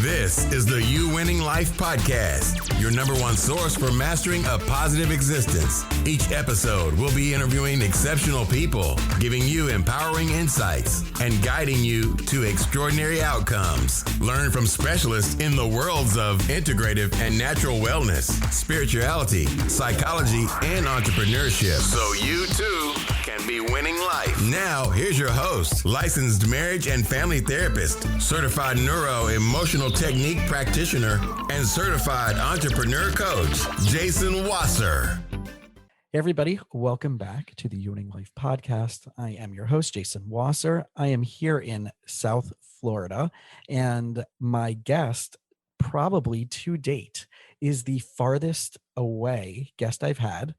This is the You Winning Life podcast, your number one source for mastering a positive existence. Each episode will be interviewing exceptional people, giving you empowering insights, and guiding you to extraordinary outcomes. Learn from specialists in the worlds of integrative and natural wellness, spirituality, psychology, and entrepreneurship, so you too can be winning life. Now, here's your host, licensed marriage and family therapist, certified Neuro emotional technique practitioner, and certified entrepreneur coach, Jason Wasser. Hey everybody, welcome back to the You Winning Life podcast. I am your host, Jason Wasser. I am here in South Florida, and my guest, probably to date, is the farthest away guest I've had.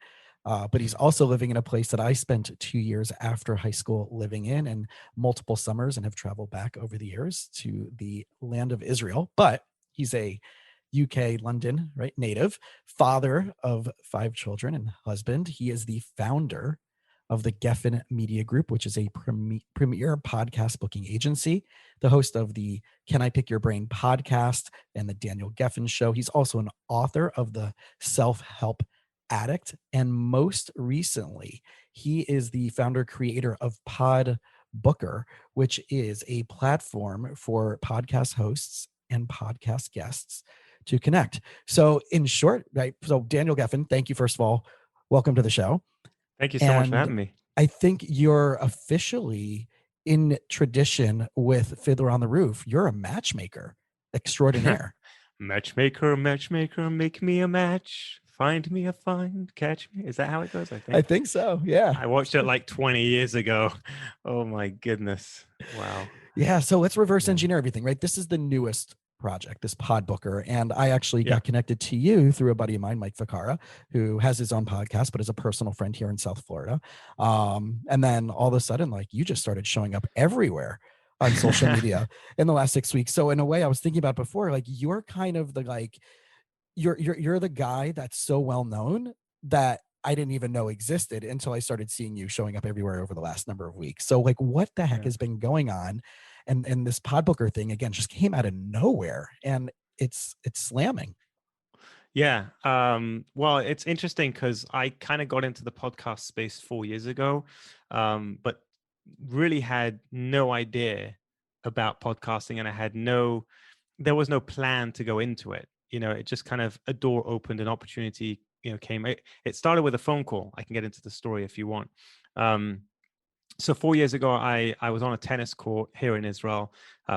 But he's also living in a place that I spent 2 years after high school living in, and multiple summers, and have traveled back over the years to the land of Israel. But he's a UK, London, right, native, father of 5 children and husband. He is the founder of the Gefen Media Group, which is a premier podcast booking agency, the host of the Can I Pick Your Brain podcast and the Daniel Gefen Show. He's also an author of the Self-Help Addict, and most recently, he is the founder creator of PodBooker, which is a platform for podcast hosts and podcast guests to connect. So in short, right? So Daniel Gefen, thank you, first of all. Welcome to the show. Thank you so much for having me. I think you're officially in tradition with Fiddler on the Roof. You're a matchmaker extraordinaire. Matchmaker, make me a match. Find me a find, catch me. Is that how it goes? I think so. Yeah. I watched it like 20 years ago. Oh my goodness. Wow. Yeah. So let's reverse engineer everything, right? This is the newest project, this PodBooker. And I actually got connected to you through a buddy of mine, Mike Ficarra, who has his own podcast, but is a personal friend here in South Florida. And then all of a sudden, like, you just started showing up everywhere on social media in the last 6 weeks. So in a way, I was thinking about before, like, you're kind of the, like, you're the guy that's so well known that I didn't even know existed until I started seeing you showing up everywhere over the last number of weeks. So like, what the heck has been going on? And this PodBooker thing, again, just came out of nowhere, and it's slamming. Yeah. Well, it's interesting because I kind of got into the podcast space 4 years ago, but really had no idea about podcasting, and there was no plan to go into it. You know, it just kind of, a door opened, an opportunity, came. It started with a phone call. I can get into the story if you want. So 4 years ago, I was on a tennis court here in Israel,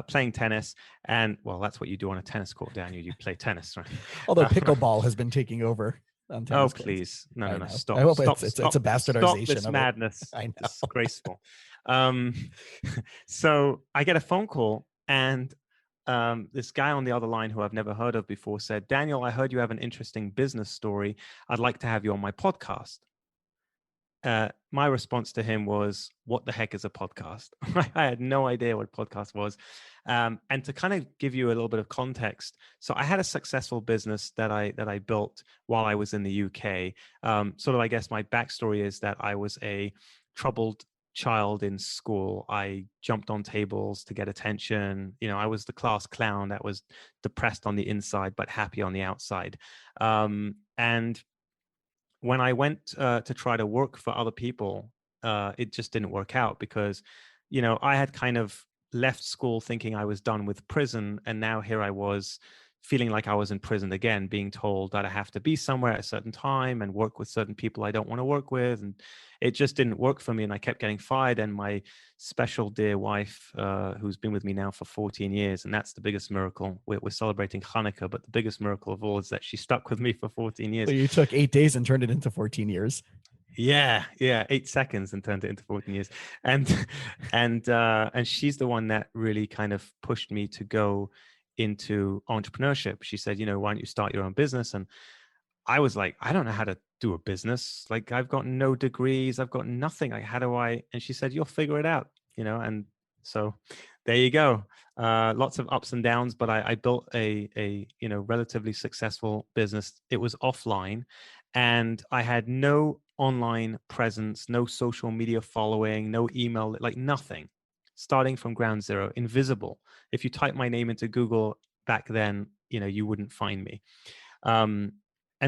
playing tennis. And well, that's what you do on a tennis court, Daniel. You play tennis, right? Although pickleball has been taking over. Oh, please. No, stop. I hope stop, it's a bastardization. Stop this madness. I know. Disgraceful. So I get a phone call, and this guy on the other line who I've never heard of before said, "Daniel, I heard you have an interesting business story. I'd like to have you on my podcast." My response to him was, "What the heck is a podcast?" I had no idea what a podcast was. And to kind of give you a little bit of context, so I had a successful business that I built while I was in the UK. Sort of, I guess my backstory is that I was a troubled child in school. I jumped on tables to get attention. I was the class clown that was depressed on the inside but happy on the outside. And when I went to try to work for other people, it just didn't work out because, I had kind of left school thinking I was done with prison, and now here I was feeling like I was in prison again, being told that I have to be somewhere at a certain time and work with certain people I don't want to work with. And it just didn't work for me. And I kept getting fired. And my special dear wife, who's been with me now for 14 years, and that's the biggest miracle. We're celebrating Hanukkah, but the biggest miracle of all is that she stuck with me for 14 years. So you took 8 days and turned it into 14 years. Yeah, 8 seconds and turned it into 14 years. And she's the one that really kind of pushed me to go into entrepreneurship. She said, why don't you start your own business? And I was like, I don't know how to do a business. Like, I've got no degrees, I've got nothing. Like, how do I? And she said, you'll figure it out, and so there you go. Lots of ups and downs, but I built a relatively successful business. It was offline, and I had no online presence, no social media following, no email, like nothing. Starting from ground zero, invisible. If you type my name into Google, back then, you wouldn't find me. And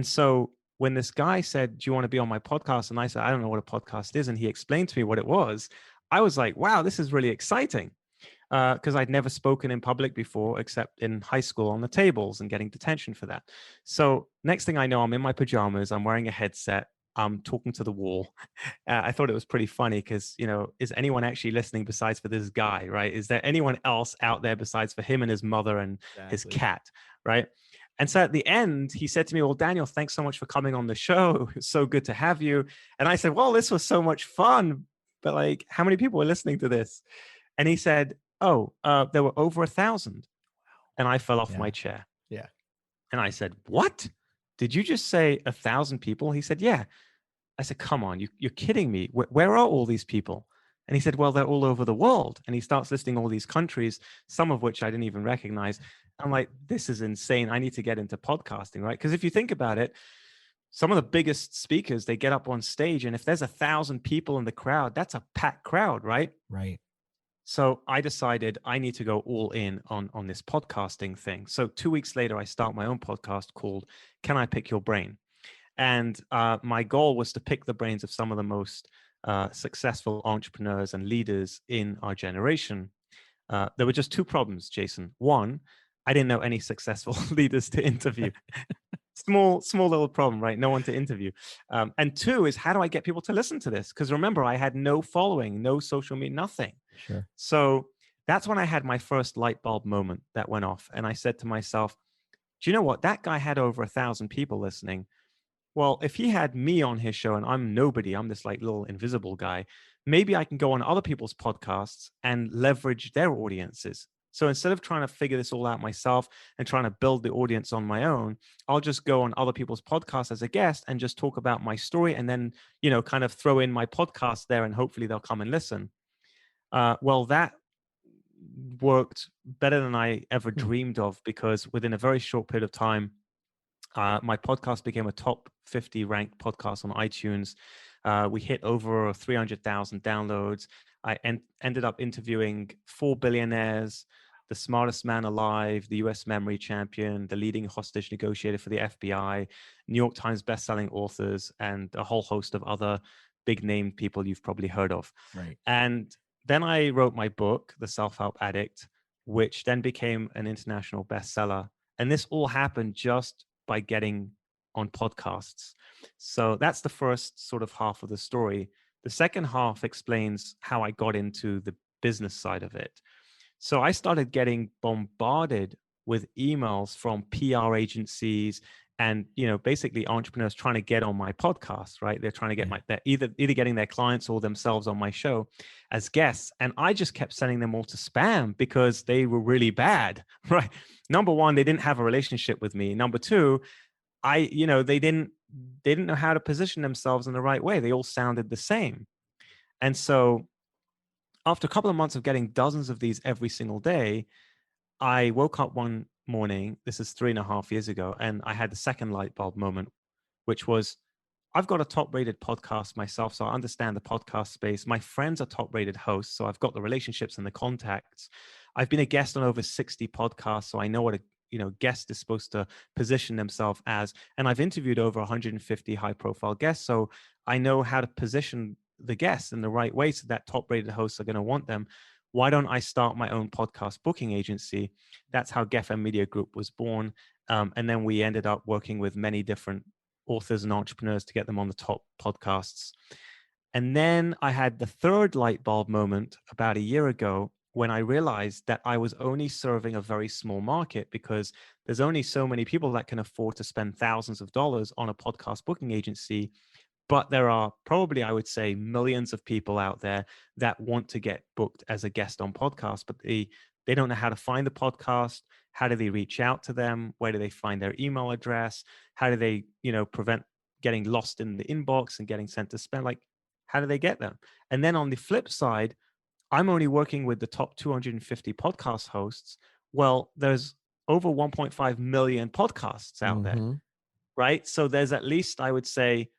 so when this guy said, do you want to be on my podcast? And I said, I don't know what a podcast is. And he explained to me what it was. I was like, wow, this is really exciting. Because I'd never spoken in public before, except in high school on the tables and getting detention for that. So next thing I know, I'm in my pajamas, I'm wearing a headset, I'm talking to the wall. I thought it was pretty funny because, is anyone actually listening besides for this guy, right? Is there anyone else out there besides for him and his mother and his cat, right? And so at the end, he said to me, well, Daniel, thanks so much for coming on the show. It's so good to have you. And I said, well, this was so much fun, but like, how many people are listening to this? And he said, there were over 1,000. And I fell off my chair. Yeah. And I said, what? Did you just say 1,000 people? He said, yeah. I said, come on, you're kidding me. Where are all these people? And he said, well, they're all over the world. And he starts listing all these countries, some of which I didn't even recognize. I'm like, this is insane. I need to get into podcasting, right? Because if you think about it, some of the biggest speakers, they get up on stage, and if there's 1,000 people in the crowd, that's a packed crowd, right? Right. So I decided I need to go all in on this podcasting thing. So 2 weeks later, I start my own podcast called Can I Pick Your Brain? And my goal was to pick the brains of some of the most successful entrepreneurs and leaders in our generation. There were just two problems, Jason. One, I didn't know any successful leaders to interview. Small little problem, right? No one to interview. And two is, how do I get people to listen to this? Because remember, I had no following, no social media, nothing. Sure. So that's when I had my first light bulb moment that went off. And I said to myself, do you know what? That guy had over 1,000 people listening. Well, if he had me on his show and I'm nobody, I'm this like little invisible guy, maybe I can go on other people's podcasts and leverage their audiences. So instead of trying to figure this all out myself and trying to build the audience on my own, I'll just go on other people's podcasts as a guest and just talk about my story, and then, kind of throw in my podcast there, and hopefully they'll come and listen. Well, that worked better than I ever dreamed of, because within a very short period of time, my podcast became a top 50 ranked podcast on iTunes. We hit over 300,000 downloads. I ended up interviewing 4 billionaires, the smartest man alive, the US memory champion, the leading hostage negotiator for the FBI, New York Times bestselling authors, and a whole host of other big name people you've probably heard of. Right. And then I wrote my book, The Self-Help Addict, which then became an international bestseller. And this all happened just by getting on podcasts. So that's the first sort of half of the story. The second half explains how I got into the business side of it. So I started getting bombarded with emails from PR agencies and, basically entrepreneurs trying to get on my podcast, right? They're trying to get they're either getting their clients or themselves on my show as guests. And I just kept sending them all to spam because they were really bad, right? Number one, they didn't have a relationship with me. Number two, they didn't know how to position themselves in the right way. They all sounded the same. And so after a couple of months of getting dozens of these every single day, I woke up one morning, this is 3.5 years ago, and I had the second light bulb moment, which was, I've got a top-rated podcast myself, so I understand the podcast space. My friends are top-rated hosts, so I've got the relationships and the contacts. I've been a guest on over 60 podcasts, so I know what a guest is supposed to position themselves as. And I've interviewed over 150 high-profile guests, so I know how to position the guests in the right way so that top-rated hosts are going to want them. Why don't I start my own podcast booking agency? That's how Gefen Media Group was born. And then we ended up working with many different authors and entrepreneurs to get them on the top podcasts. And then I had the third light bulb moment about a year ago, when I realized that I was only serving a very small market, because there's only so many people that can afford to spend thousands of dollars on a podcast booking agency. But there are probably, I would say, millions of people out there that want to get booked as a guest on podcasts, but they don't know how to find the podcast. How do they reach out to them? Where do they find their email address? How do they, prevent getting lost in the inbox and getting sent to spam? Like, how do they get them? And then on the flip side, I'm only working with the top 250 podcast hosts. Well, there's over 1.5 million podcasts out there, right? So there's at least, I would say,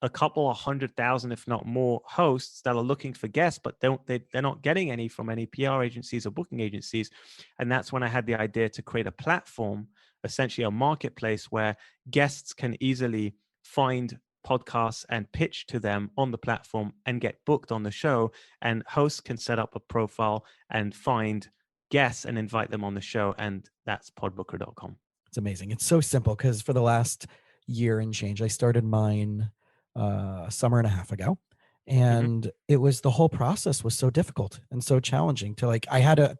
a couple of 100,000, if not more, hosts that are looking for guests, but they're not getting any from any PR agencies or booking agencies. And that's when I had the idea to create a platform, essentially a marketplace where guests can easily find podcasts and pitch to them on the platform and get booked on the show. And hosts can set up a profile and find guests and invite them on the show. And that's podbooker.com. It's amazing. It's so simple because for the last year and change, I started mine a summer and a half ago. And it was, the whole process was so difficult and so challenging to like,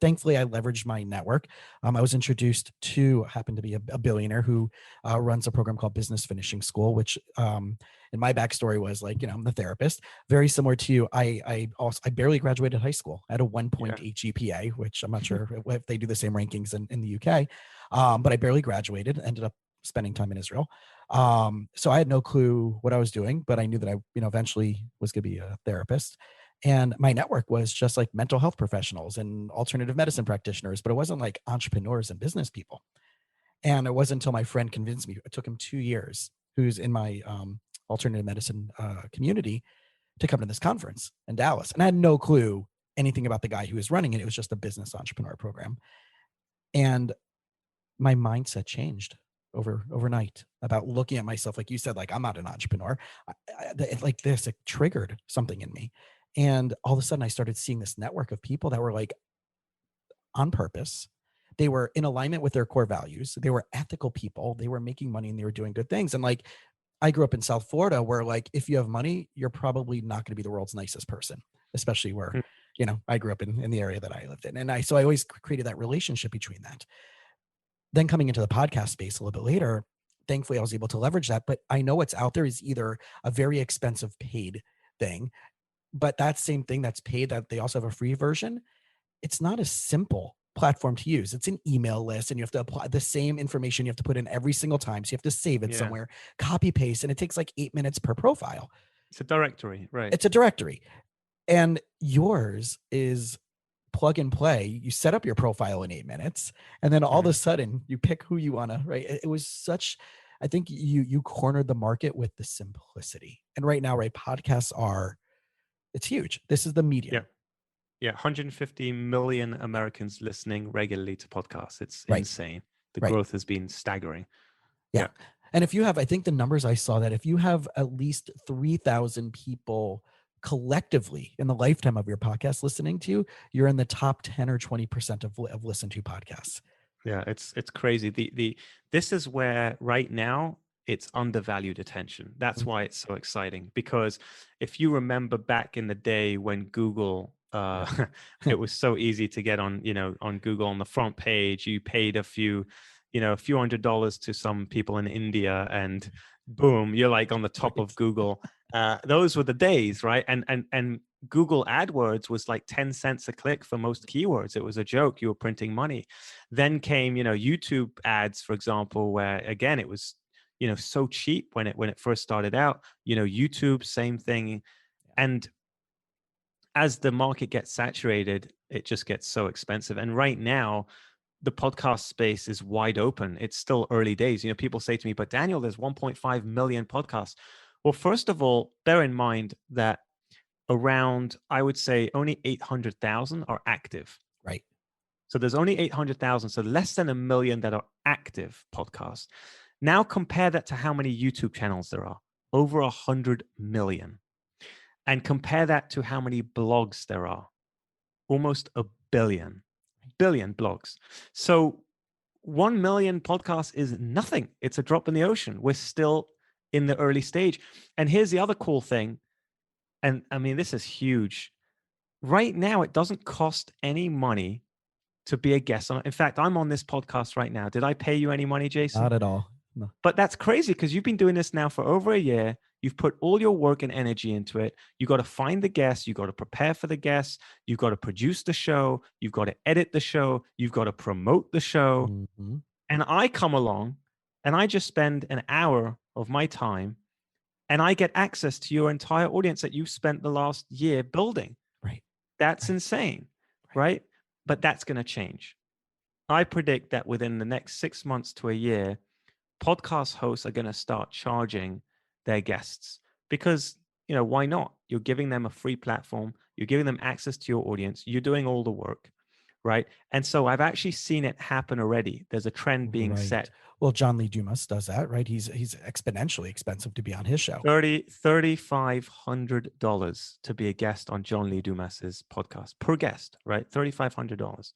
thankfully I leveraged my network. I was introduced to, happened to be a billionaire who runs a program called Business Finishing School, which in my backstory was like, I'm the therapist, very similar to you. I barely graduated high school. I had a 1.8 GPA, which I'm not sure if they do the same rankings in the UK. But I barely graduated, ended up spending time in Israel. So I had no clue what I was doing, but I knew that I, eventually was going to be a therapist. And my network was just like mental health professionals and alternative medicine practitioners, but it wasn't like entrepreneurs and business people. And it wasn't until my friend convinced me, it took him 2 years, who's in my alternative medicine community, to come to this conference in Dallas. And I had no clue anything about the guy who was running it. It was just a business entrepreneur program. And my mindset changed overnight about looking at myself. Like you said, like, I'm not an entrepreneur. Like this, it triggered something in me. And all of a sudden I started seeing this network of people that were like on purpose. They were in alignment with their core values. They were ethical people. They were making money and they were doing good things. And like, I grew up in South Florida where like, if you have money, you're probably not going to be the world's nicest person, especially where, I grew up in the area that I lived in. And so I always created that relationship between that. Then coming into the podcast space a little bit later, thankfully I was able to leverage that. But I know what's out there is either a very expensive paid thing, but that same thing that's paid, that they also have a free version. It's not a simple platform to use. It's an email list and you have to apply the same information you have to put in every single time. So you have to save it somewhere, copy paste, and it takes like 8 minutes per profile. It's a directory, right? It's a directory. And yours is plug and play. You set up your profile in 8 minutes, and then all of a sudden you pick who you want to, right? It was such, I think you cornered the market with the simplicity. And right now, right, podcasts it's huge. This is the medium. Yeah. 150 million Americans listening regularly to podcasts. It's insane. The growth has been staggering. Yeah. And if you have, I think the numbers I saw, that if you have at least 3,000 people collectively in the lifetime of your podcast listening to you, you're in the top 10 or 20% of listened to podcasts. Yeah, it's crazy. This is where right now it's undervalued attention. That's why it's so exciting, because if you remember back in the day when Google, it was so easy to get on, on Google on the front page. You paid a few $100s to some people in India and boom, you're like on the top of Google. Those were the days, right? And Google AdWords was like 10 cents a click for most keywords. It was a joke. You were printing money. Then came, YouTube ads, for example, where again, it was, so cheap when it first started out. YouTube, same thing. And as the market gets saturated, it just gets so expensive. And right now, the podcast space is wide open. It's still early days. People say to me, but Daniel, there's 1.5 million podcasts. Well, first of all, bear in mind that around, I would say, only 800,000 are active. Right. So there's only 800,000. So less than 1 million that are active podcasts. Now compare that to how many YouTube channels there are. Over 100 million. And compare that to how many blogs there are. Almost 1 billion. Billion blogs. So 1 million podcasts is nothing. It's a drop in the ocean. We're still in the early stage. And here's the other cool thing. And I mean, this is huge. Right now, it doesn't cost any money to be a guest on. In fact, I'm on this podcast right now. Did I pay you any money, Jason? Not at all. No. But that's crazy because you've been doing this now for over a year. You've put all your work and energy into it. You got to find the guests. You got to prepare for the guests. You've got to produce the show. You've got to edit the show. You've got to promote the show. Mm-hmm. And I come along and I just spend an hour of my time and I get access to your entire audience that you've spent the last year building. Right. That's insane, right? But that's going to change. I predict that within the next 6 months to a year, podcast hosts are going to start charging their guests because, why not? You're giving them a free platform. You're giving them access to your audience. You're doing all the work, right? And so I've actually seen it happen already. There's a trend being set. Well, John Lee Dumas does that, right? He's exponentially expensive to be on his show. $3,500 to be a guest on John Lee Dumas's podcast per guest, right? $3,500.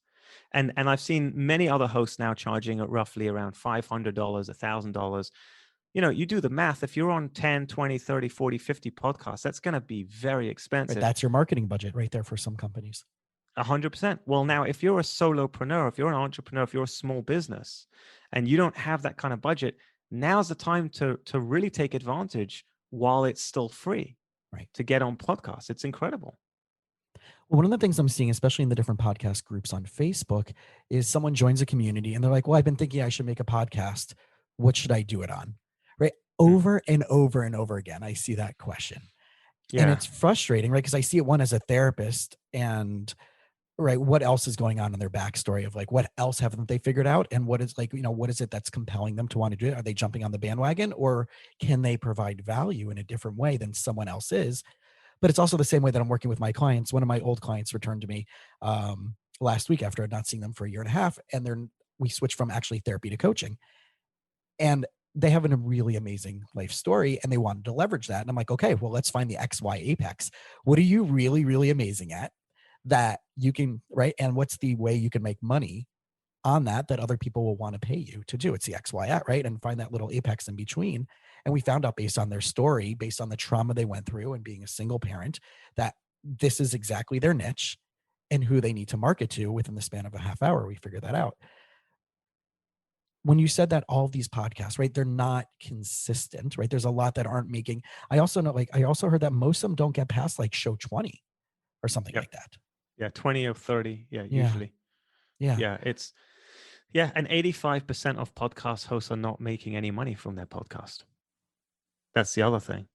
And I've seen many other hosts now charging at roughly around $500, $1,000. You do the math. If you're on 10, 20, 30, 40, 50 podcasts, that's going to be very expensive. Right, that's your marketing budget right there for some companies. 100%. Well, now, if you're a solopreneur, if you're an entrepreneur, if you're a small business and you don't have that kind of budget, now's the time to really take advantage while it's still free, right? To get on podcasts. It's incredible. Well, one of the things I'm seeing, especially in the different podcast groups on Facebook, is someone joins a community and they're like, well, I've been thinking I should make a podcast. What should I do it on? Right? Over and over and over again, I see that question. Yeah. And it's frustrating, right? Because I see it one as a therapist and right, what else is going on in their backstory of like, what else haven't they figured out? And what is like, what is it that's compelling them to want to do it? Are they jumping on the bandwagon, or can they provide value in a different way than someone else is? But it's also the same way that I'm working with my clients. One of my old clients returned to me last week after I'd not seen them for a year and a half. And we switched from actually therapy to coaching. And they have a really amazing life story and they wanted to leverage that. And I'm like, okay, well, let's find the XY apex. What are you really, really amazing at that you can, right? And what's the way you can make money on that other people will want to pay you to do? It's the XY at, right? And find that little apex in between. And we found out based on their story, based on the trauma they went through and being a single parent, that this is exactly their niche and who they need to market to within the span of a half hour. We figured that out. When you said that all of these podcasts, right, they're not consistent, right? There's a lot that aren't making. I also know, I also heard that most of them don't get past like show 20 or something like that. Yeah, 20 or 30. Yeah, usually. Yeah. And 85% of podcast hosts are not making any money from their podcast. That's the other thing.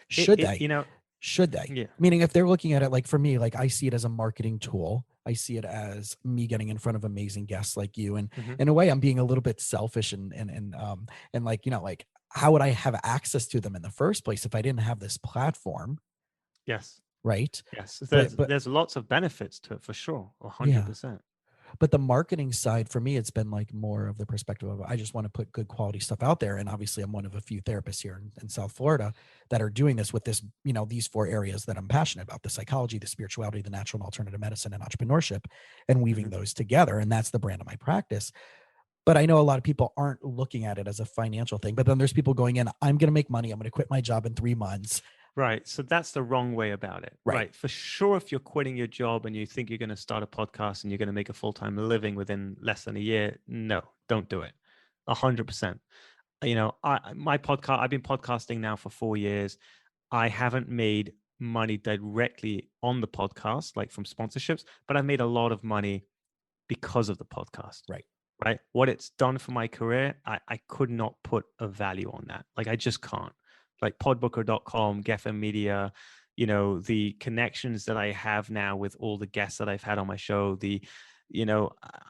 Should they? Should they? Yeah. Meaning if they're looking at it, like for me, like I see it as a marketing tool. I see it as me getting in front of amazing guests like you. And in a way, I'm being a little bit selfish and like, like how would I have access to them in the first place if I didn't have this platform? Yes. Right. Yes. There's lots of benefits to it for sure. 100%. Yeah. But the marketing side for me, it's been like more of the perspective of, I just want to put good quality stuff out there. And obviously I'm one of a few therapists here in South Florida that are doing this with this, these 4 areas that I'm passionate about: the psychology, the spirituality, the natural and alternative medicine, and entrepreneurship, and weaving those together. And that's the brand of my practice. But I know a lot of people aren't looking at it as a financial thing, but then there's people going in, I'm going to make money. I'm going to quit my job in 3 months. Right. So that's the wrong way about it. Right. For sure, if you're quitting your job and you think you're going to start a podcast and you're going to make a full-time living within less than a year, no, don't do it. 100%. My podcast, I've been podcasting now for 4 years. I haven't made money directly on the podcast, like from sponsorships, but I've made a lot of money because of the podcast. Right. What it's done for my career, I could not put a value on that. Like I just can't. Like PodBooker.com, Gefen Media, the connections that I have now with all the guests that I've had on my show,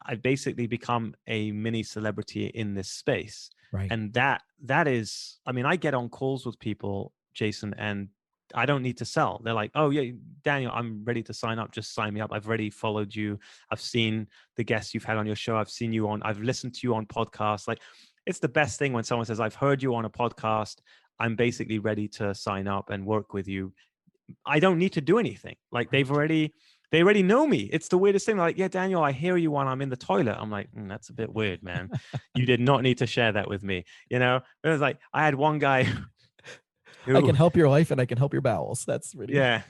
I've basically become a mini celebrity in this space. Right. And that is, I get on calls with people, Jason, and I don't need to sell. They're like, oh yeah, Daniel, I'm ready to sign up. Just sign me up. I've already followed you. I've seen the guests you've had on your show. I've listened to you on podcasts. Like, it's the best thing when someone says, I've heard you on a podcast. I'm basically ready to sign up and work with you. I don't need to do anything. Like they already know me. It's the weirdest thing. They're like, yeah, Daniel, I hear you when I'm in the toilet. I'm like, that's a bit weird, man. You did not need to share that with me. It was like, I had one guy who, I can help your life and I can help your bowels. That's really, I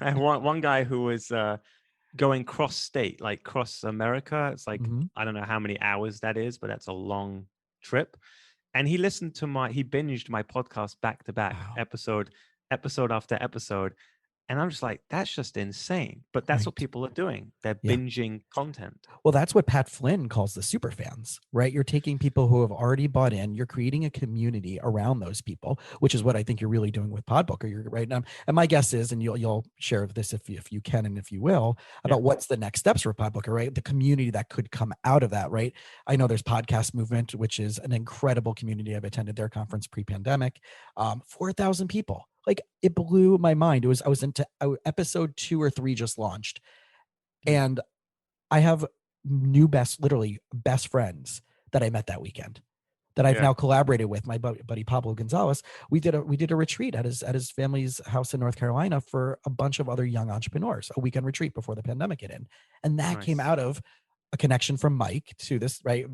had one guy who was going cross state, like cross America. It's like, I don't know how many hours that is, but that's a long trip. And he binged my podcast back to back, episode after episode. And I'm just like, that's just insane. But that's what Right. people are doing. They're Yeah. binging content. Well, that's what Pat Flynn calls the super fans, right? You're taking people who have already bought in, you're creating a community around those people, which is what I think you're really doing with PodBooker. You're right now. And my guess is, and you'll share this if you can and if you will, about what's the next steps for PodBooker, right? The community that could come out of that, right? I know there's Podcast Movement, which is an incredible community. I've attended their conference pre-pandemic. 4,000 people. Like, it blew my mind. I was into episode 2 or 3 just launched. And I have literally best friends that I met that weekend that I've now collaborated with. My buddy Pablo Gonzalez. We did a retreat at his family's house in North Carolina for a bunch of other young entrepreneurs, a weekend retreat before the pandemic hit in. And that came out of a connection from Mike to this, right,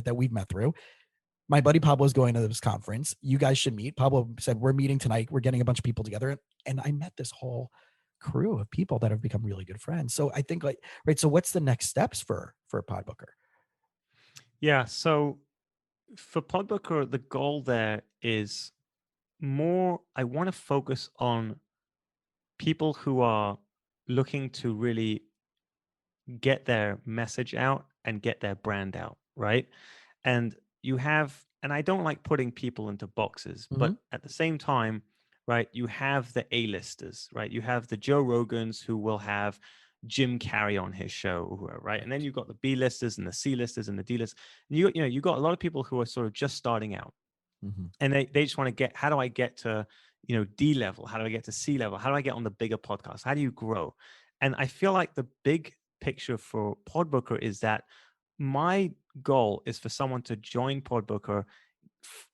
that we've met through. My buddy Pablo is going to this conference. You guys should meet. Pablo said, we're meeting tonight. We're getting a bunch of people together. And I met this whole crew of people that have become really good friends. So I think right. So what's the next steps for PodBooker? Yeah. So for PodBooker, the goal there is more, I want to focus on people who are looking to really get their message out and get their brand out, right? And I don't like putting people into boxes, but at the same time, right, you have the A-listers, right? You have the Joe Rogans who will have Jim Carrey on his show, right? And then you've got the B-listers and the C-listers and the D-listers. You got a lot of people who are sort of just starting out. And they just want to get, how do I get to, D level? How do I get to C level? How do I get on the bigger podcast? How do you grow? And I feel like the big picture for PodBooker is that my goal is for someone to join PodBooker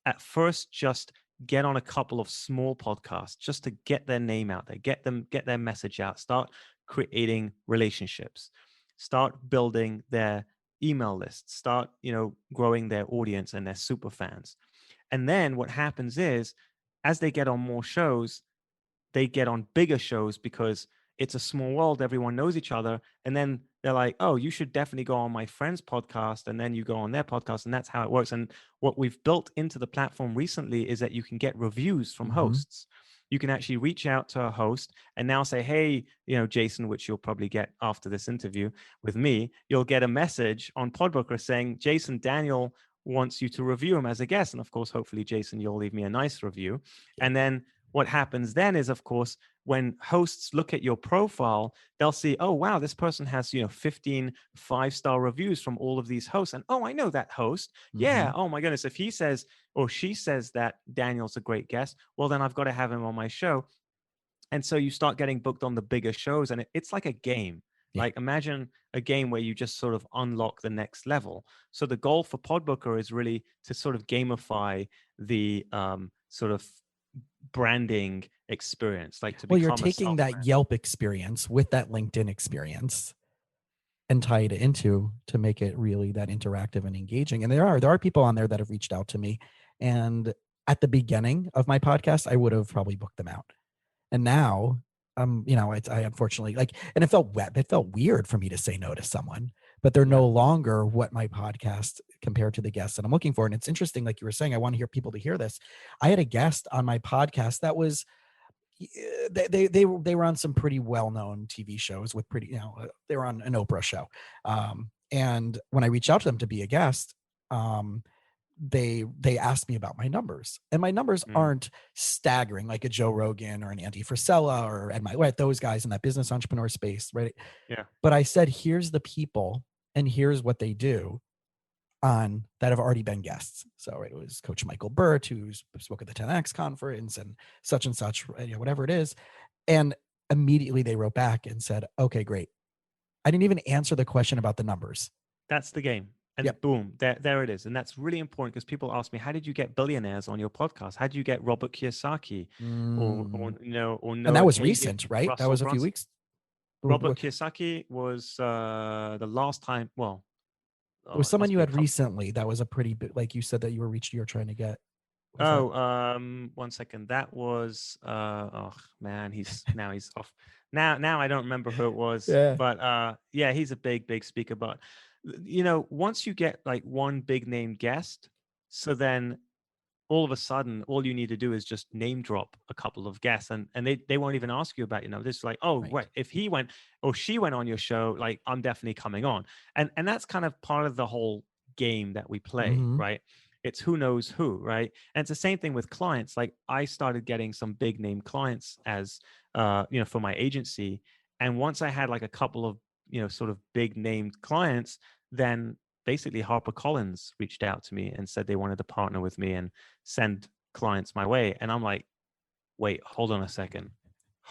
at first, just get on a couple of small podcasts just to get their name out there, get their message out, start creating relationships, start building their email lists, start, growing their audience and their super fans. And then what happens is, as they get on more shows, they get on bigger shows because it's a small world. Everyone knows each other. And then they're like, oh, you should definitely go on my friend's podcast. And then you go on their podcast. And that's how it works. And what we've built into the platform recently is that you can get reviews from hosts. You can actually reach out to a host and now say, hey, Jason, which you'll probably get after this interview with me, you'll get a message on PodBooker saying, Jason, Daniel wants you to review him as a guest. And of course, hopefully, Jason, you'll leave me a nice review. And then what happens then is, of course, when hosts look at your profile, they'll see, oh, wow, this person has, 15 5-star reviews from all of these hosts. And, oh, I know that host. Yeah. Oh, my goodness. If he says or she says that Daniel's a great guest, well, then I've got to have him on my show. And so you start getting booked on the bigger shows. And it's like a game. Like, imagine a game where you just sort of unlock the next level. So the goal for PodBooker is really to sort of gamify the sort of branding experience, like to become you're taking that Yelp experience with that LinkedIn experience and tie it into to make it really that interactive and engaging. And there are people on there that have reached out to me, and at the beginning of my podcast, I would have probably booked them out. And now, I unfortunately and it felt weird for me to say no to someone, but they're no longer what my podcast compared to the guests that I'm looking for. And it's interesting, like you were saying, I want to hear people to hear this. I had a guest on my podcast that was, they were on some pretty well-known TV shows with they were on an Oprah show. And when I reached out to them to be a guest, they asked me about my numbers, and my numbers aren't staggering like a Joe Rogan or an Andy Frisella or those guys in that business entrepreneur space, right? Yeah. But I said, here's the people and here's what they do on that have already been guests. So it was Coach Michael Burt, who spoke at the 10X conference and such, whatever it is. And immediately they wrote back and said, okay, great. I didn't even answer the question about the numbers. That's the game. And boom, there it is. And that's really important because people ask me, how did you get billionaires on your podcast? How did you get Robert Kiyosaki? Or and that was recent, right? Russell that was a few weeks. Robert Kiyosaki was the last time. Well, it was someone you had recently. That was a pretty big, like you said that you were trying to get. 1 second. That was oh man, he's off. Now I don't remember who it was. But he's a big speaker. But once you get like one big name guest, so then all of a sudden, all you need to do is just name drop a couple of guests, and they won't even ask you about, this like, oh, right. If he went or she went on your show, like, I'm definitely coming on. And that's kind of part of the whole game that we play, Mhm. right? It's who knows who, right? And it's the same thing with clients. Like, I started getting some big name clients as, for my agency. And once I had like a couple of, sort of big named clients, then basically HarperCollins reached out to me and said they wanted to partner with me and send clients my way. And I'm like, wait, hold on a second.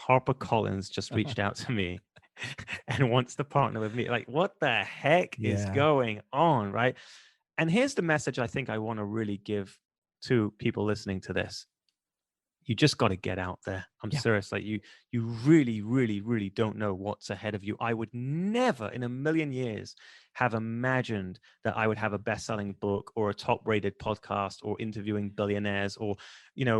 HarperCollins just reached out to me and wants to partner with me. Like, what the heck is going on, right? And here's the message I think I want to really give to people listening to this. You just got to get out there. I'm serious. Like, you really, really, really don't know what's ahead of you. I would never in a million years have imagined that I would have a best-selling book or a top-rated podcast or interviewing billionaires or,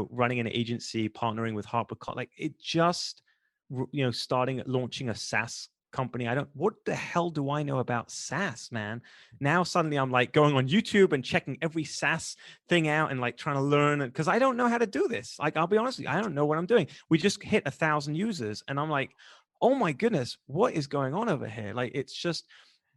running an agency, partnering with HarperCollins. Like, it just, launching a SaaS company. What the hell do I know about SaaS, man? Now suddenly I'm like going on YouTube and checking every SaaS thing out and like trying to learn, because I don't know how to do this. Like, I'll be honest with you, I don't know what I'm doing. We just hit 1,000 users and I'm like, oh my goodness, what is going on over here? Like, it's just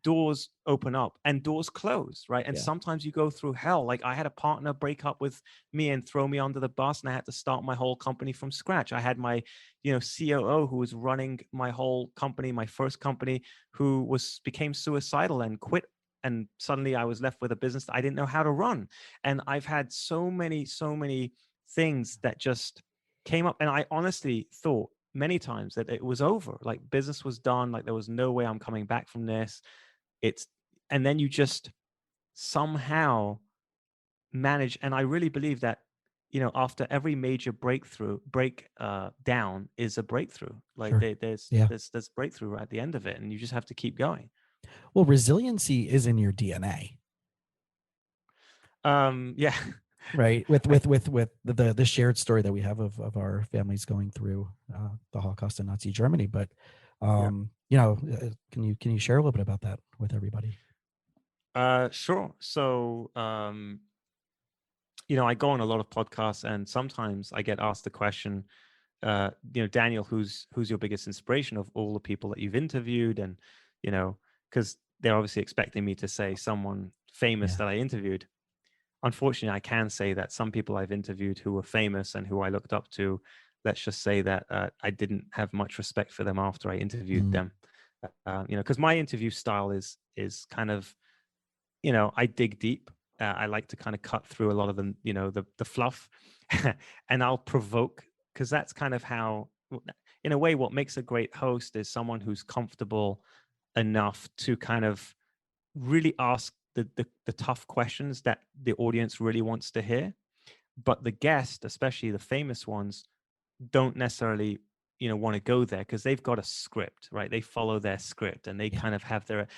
doors open up and doors close, right? And sometimes you go through hell. Like, I had a partner break up with me and throw me under the bus, and I had to start my whole company from scratch. I had my, COO who was running my whole company, my first company, who became suicidal and quit. And suddenly I was left with a business that I didn't know how to run. And I've had so many things that just came up. And I honestly thought many times that it was over. Like, business was done. Like, there was no way I'm coming back from this. And then you just somehow manage. And I really believe that, after every major down is a breakthrough. Like, there's breakthrough right at the end of it, and you just have to keep going. Well, resiliency is in your DNA. Yeah. Right. With the shared story that we have of our families going through the Holocaust in Nazi Germany. But can you share a little bit about that with everybody? Sure. So, I go on a lot of podcasts, and sometimes I get asked the question, Daniel, who's your biggest inspiration of all the people that you've interviewed? And, because they're obviously expecting me to say someone famous that I interviewed. Unfortunately, I can say that some people I've interviewed who were famous and who I looked up to, let's just say that I didn't have much respect for them after I interviewed them. Because my interview style is kind of, I dig deep. I like to kind of cut through a lot of the fluff, and I'll provoke, because that's kind of how, in a way, what makes a great host is someone who's comfortable enough to kind of really ask the tough questions that the audience really wants to hear. But the guest, especially the famous ones, don't necessarily want to go there, because they've got a script, right? They follow their script, and they kind of have their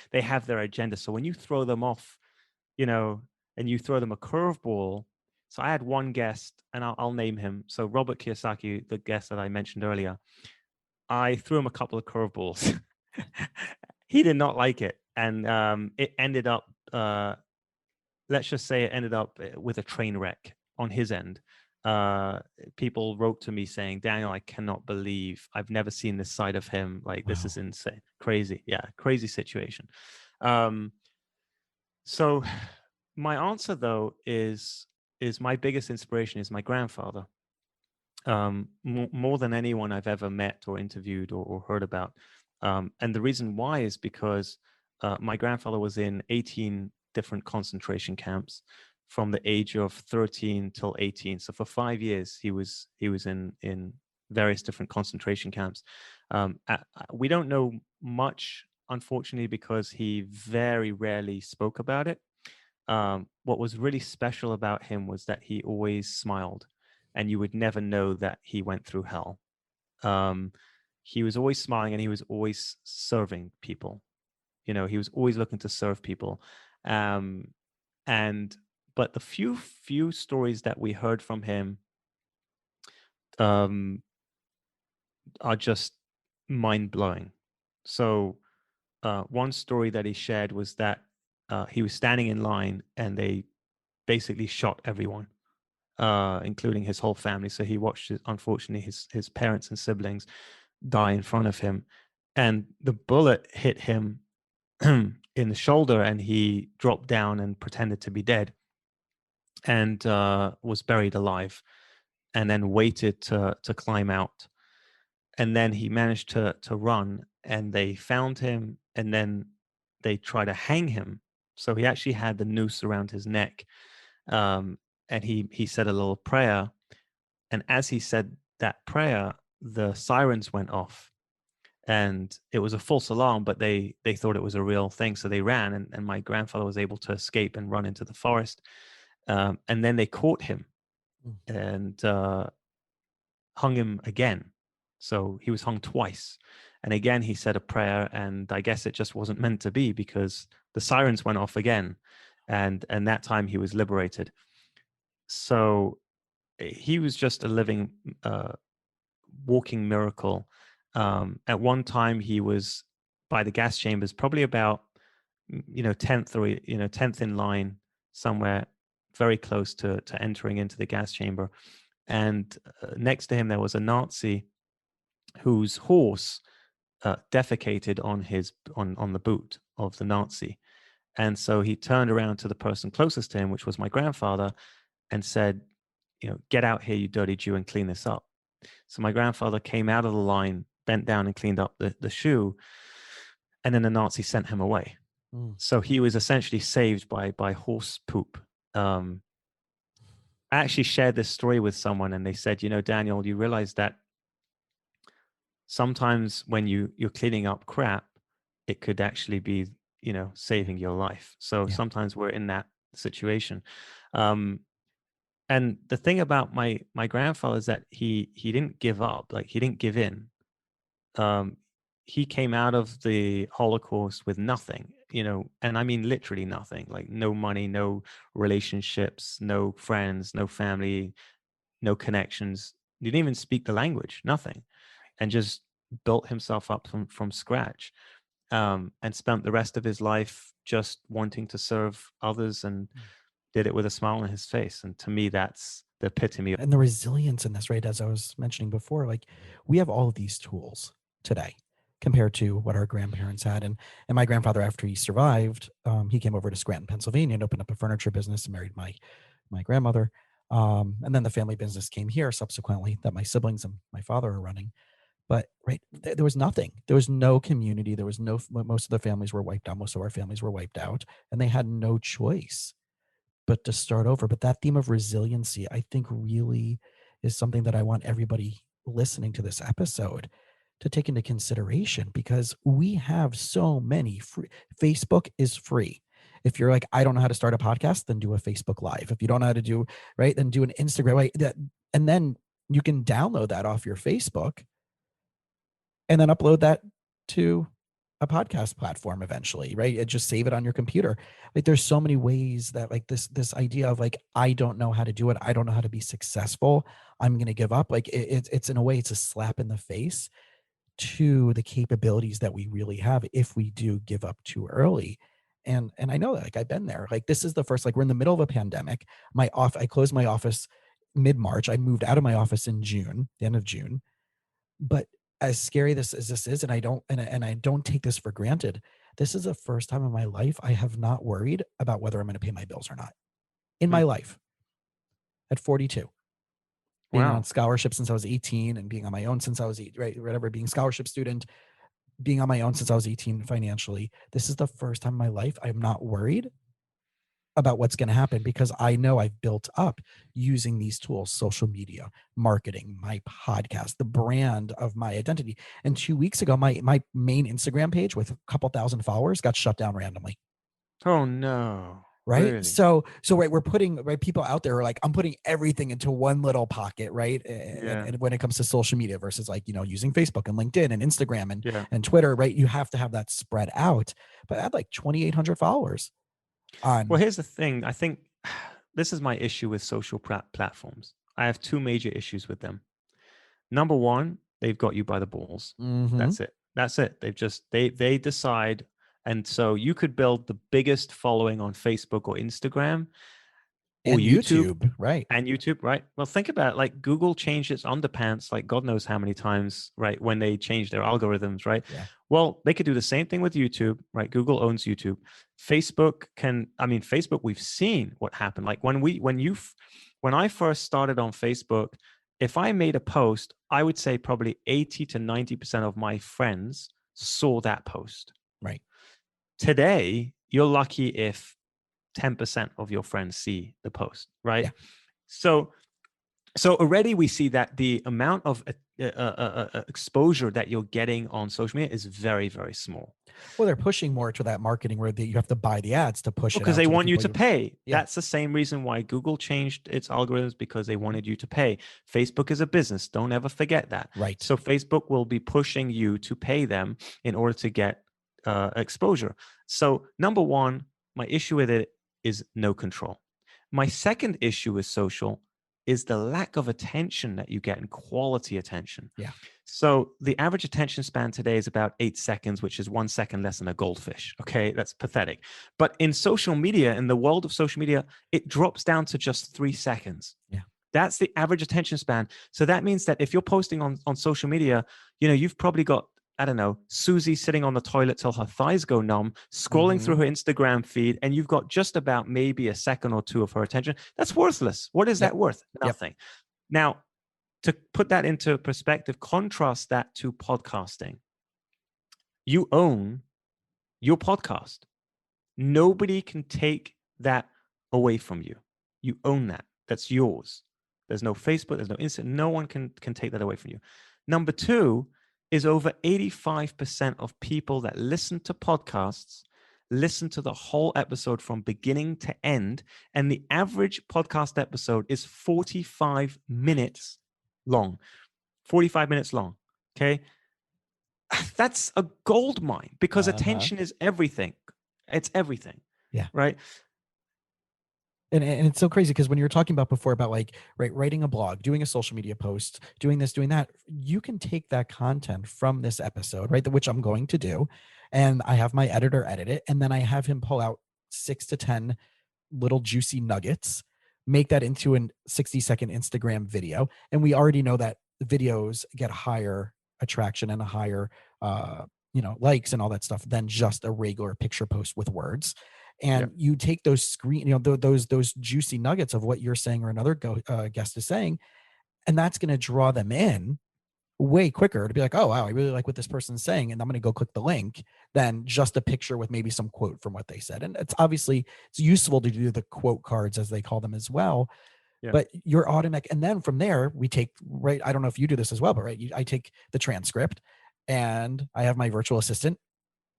agenda. So when you throw them off, and you throw them a curveball. So I had one guest, and I'll name him. So Robert Kiyosaki, the guest that I mentioned earlier, I threw him a couple of curveballs. He did not like it. And it ended up, let's just say it ended up with a train wreck on his end. People wrote to me saying, Daniel, I cannot believe, I've never seen this side of him. Like, this is insane. Crazy. Yeah. Crazy situation. So my answer, though, is my biggest inspiration is my grandfather. More than anyone I've ever met or interviewed or heard about. And the reason why is because my grandfather was in 18 different concentration camps from the age of 13 till 18. So for 5 years, he was in various different concentration camps. We don't know much, unfortunately, because he very rarely spoke about it. What was really special about him was that he always smiled, and you would never know that he went through hell. He was always smiling, and he was always serving people. He was always looking to serve people. But the few stories that we heard from him are just mind-blowing. So one story that he shared was that he was standing in line, and they basically shot everyone. including his whole family. So he watched, unfortunately, his parents and siblings die in front of him. And the bullet hit him in the shoulder, and he dropped down and pretended to be dead, and was buried alive, and then waited to climb out. And then he managed to run, and they found him, and then they tried to hang him. So he actually had the noose around his neck, and he said a little prayer. And as he said that prayer, the sirens went off, and it was a false alarm, but they thought it was a real thing. So they ran, and my grandfather was able to escape and run into the forest. And then they caught him and hung him again. So he was hung twice. And again, he said a prayer, and I guess it just wasn't meant to be, because the sirens went off again. And that time he was liberated. So he was just a living, walking miracle. At one time, he was by the gas chambers, probably about 10th or 10th in line, somewhere very close to entering into the gas chamber. And next to him there was a Nazi whose horse defecated on the boot of the Nazi. And so he turned around to the person closest to him, which was my grandfather, and said, "Get out here, you dirty Jew, and clean this up." So my grandfather came out of the line, bent down and cleaned up the shoe, and then the Nazi sent him away. So he was essentially saved by horse poop. I actually shared this story with someone, and they said, "Daniel, you realize that sometimes when you're cleaning up crap, it could actually be, saving your life." So sometimes we're in that situation. And the thing about my grandfather is that he didn't give up, like he didn't give in. He came out of the Holocaust with nothing, and I mean literally nothing, like no money, no relationships, no friends, no family, no connections. He didn't even speak the language, nothing, and just built himself up from scratch, and spent the rest of his life just wanting to serve others, and did it with a smile on his face. And to me, that's the epitome. And the resilience in this, right? As I was mentioning before, like we have all of these tools today compared to what our grandparents had. And my grandfather, after he survived, he came over to Scranton, Pennsylvania, and opened up a furniture business and married my grandmother. And then the family business came here subsequently that my siblings and my father are running. But right, there was nothing. There was no community. There was most of the families were wiped out. Most of our families were wiped out, and they had no choice but to start over. But that theme of resiliency, I think, really is something that I want everybody listening to this episode to take into consideration, because we have so many free. Facebook is free. If you're like, I don't know how to start a podcast, then do a Facebook Live. If you don't know how to do, right, then do an Instagram, right? And then you can download that off your Facebook and then upload that to a podcast platform eventually, right? And just save it on your computer. Like there's so many ways that like this idea of like, I don't know how to do it. I don't know how to be successful. I'm going to give up. Like it's in a way, it's a slap in the face to the capabilities that we really have if we do give up too early. And I know that, like I've been there. Like this is the first, like we're in the middle of a pandemic. I closed my office mid-March. I moved out of my office in June, the end of June. But as scary as this is, and I don't take this for granted, this is the first time in my life I have not worried about whether I'm going to pay my bills or not in my life at 42. Being on scholarship since I was 18 and being on my own since I was being a scholarship student, being on my own since I was 18 financially. This is the first time in my life I'm not worried about what's going to happen, because I know I've built up using these tools, social media, marketing, my podcast, the brand of my identity. And 2 weeks ago, my main Instagram page with a couple thousand followers got shut down randomly. Oh no. Right. Really? So right, we're putting people out there like, I'm putting everything into one little pocket, right? And when it comes to social media versus like, using Facebook and LinkedIn and Instagram and Twitter, right? You have to have that spread out. But I had like 2,800 followers. Well, here's the thing. I think this is my issue with social platforms. I have two major issues with them. Number one, they've got you by the balls. Mm-hmm. That's it. They decide. And so you could build the biggest following on Facebook or Instagram, or And YouTube, right? and YouTube, right? Well, think about it. Like Google changed its underpants, like God knows how many times, right? When they changed their algorithms, right? Yeah. Well, they could do the same thing with YouTube, right? Google owns YouTube. Facebook Facebook, we've seen what happened. Like when I first started on Facebook, if I made a post, I would say probably 80 to 90% of my friends saw that post. Right. Today, you're lucky if 10% of your friends see the post, right? Yeah. So already we see that the amount of exposure that you're getting on social media is very, very small. Well, they're pushing more to that marketing where you have to buy the ads to push it out. Because they to the want you people to pay. Yeah. That's the same reason why Google changed its algorithms, because they wanted you to pay. Facebook is a business. Don't ever forget that. Right. So Facebook will be pushing you to pay them in order to get exposure. So number one, my issue with it is no control. My second issue with social is the lack of attention that you get, and quality attention. Yeah. So the average attention span today is about 8 seconds, which is 1 second less than a goldfish. Okay, that's pathetic. But in social media, in the world of social media, it drops down to just 3 seconds. Yeah. That's the average attention span. So that means that if you're posting on social media, you've probably got, I don't know, Susie sitting on the toilet till her thighs go numb, scrolling through her Instagram feed, and you've got just about maybe a second or two of her attention. That's worthless. What is that worth? Nothing. Now, to put that into perspective, contrast that to podcasting. You own your podcast. Nobody can take that away from you. You own that. That's yours. There's no Facebook, there's no Instagram. No one can take that away from you. Number two is over 85% of people that listen to podcasts listen to the whole episode from beginning to end. And the average podcast episode is 45 minutes long. 45 minutes long. Okay. That's a gold mine, because attention is everything. It's everything. Yeah. Right. And it's so crazy, because when you were talking about before about writing a blog, doing a social media post, doing this, doing that, you can take that content from this episode, right, which I'm going to do, and I have my editor edit it, and then I have him pull out 6 to 10 little juicy nuggets, make that into a 60-second Instagram video, and we already know that videos get higher attraction and a higher likes and all that stuff than just a regular picture post with words. And you take those those juicy nuggets of what you're saying or another guest is saying, and that's going to draw them in way quicker to be like, oh, wow, I really like what this person's saying, and I'm going to go click the link, than just a picture with maybe some quote from what they said. And it's useful to do the quote cards, as they call them, as well. Yeah. But you're automatic. And then from there, we take, right, I don't know if you do this as well, but I take the transcript, and I have my virtual assistant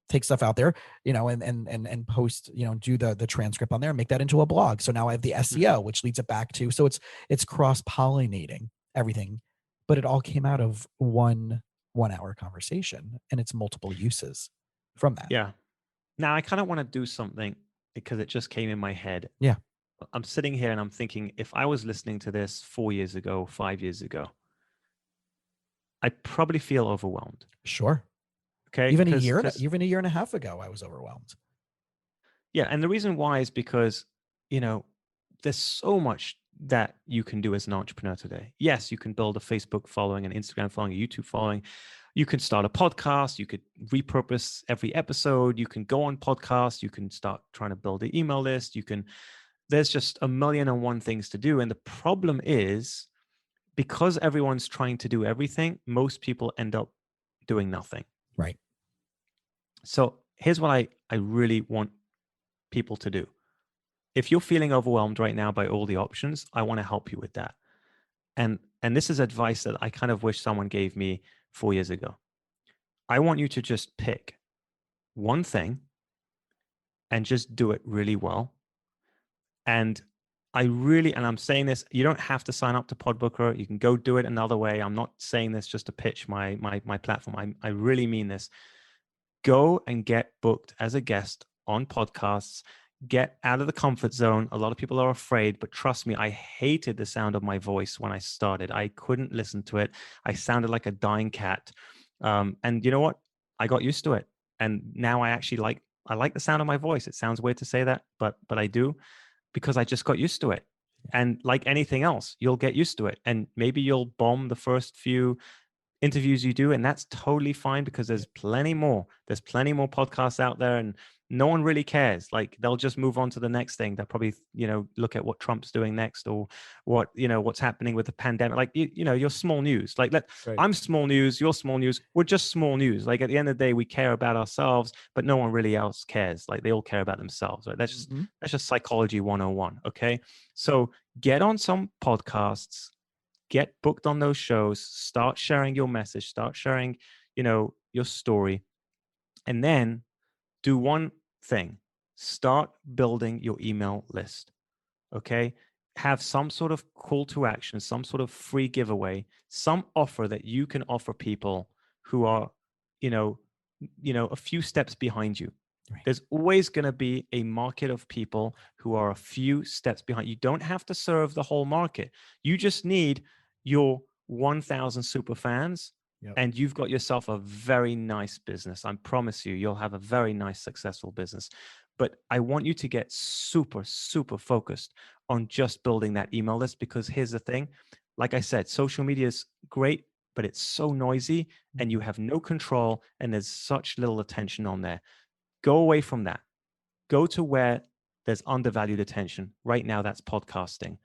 take stuff out there, and post, do the transcript on there and make that into a blog. So now I have the SEO, which leads it back to, so it's cross-pollinating everything, but it all came out of one hour conversation, and it's multiple uses from that. Yeah. Now I kind of want to do something, because it just came in my head. Yeah. I'm sitting here and I'm thinking, if I was listening to this 4 years ago, 5 years ago, I'd probably feel overwhelmed. Sure. Okay. Even a year and a half ago, I was overwhelmed. Yeah. And the reason why is because, there's so much that you can do as an entrepreneur today. Yes, you can build a Facebook following, an Instagram following, a YouTube following. You can start a podcast. You could repurpose every episode. You can go on podcasts. You can start trying to build an email list. There's just a million and one things to do. And the problem is, because everyone's trying to do everything, most people end up doing nothing. Right. So here's what I really want people to do. If you're feeling overwhelmed right now by all the options, I want to help you with that. And this is advice that I kind of wish someone gave me 4 years ago. I want you to just pick one thing and just do it really well. And I'm saying this, you don't have to sign up to PodBooker. You can go do it another way. I'm not saying this just to pitch my platform. I really mean this. Go and get booked as a guest on podcasts. Get out of the comfort zone. A lot of people are afraid, but trust me, I hated the sound of my voice when I started. I couldn't listen to it. I sounded like a dying cat. And you know what? I got used to it. And now I actually like the sound of my voice. It sounds weird to say that, but I do, because I just got used to it. And like anything else, you'll get used to it. And maybe you'll bomb the first few interviews you do, and that's totally fine, because there's plenty more. There's plenty more podcasts out there, and no one really cares. Like, they'll just move on to the next thing. They'll probably, look at what Trump's doing next, or what, what's happening with the pandemic. Like, you're small news. Like, I'm small news, you're small news. We're just small news. Like, at the end of the day, we care about ourselves, but no one really else cares. Like, they all care about themselves. Right? That's just psychology 101. Okay. So get on some podcasts, get booked on those shows, start sharing your message, start sharing, your story, and then do one thing: start building your email list. Okay. Have some sort of call to action, some sort of free giveaway, some offer that you can offer people who are, a few steps behind you. Right. There's always going to be a market of people who are a few steps behind. You don't have to serve the whole market. You just need your 1,000 super fans, and you've got yourself a very nice business. I promise you, you'll have a very nice, successful business. But I want you to get super, super focused on just building that email list, because here's the thing. Like I said, social media is great, but it's so noisy and you have no control, and there's such little attention on there. Go away from that. Go to where there's undervalued attention. Right now, that's podcasting.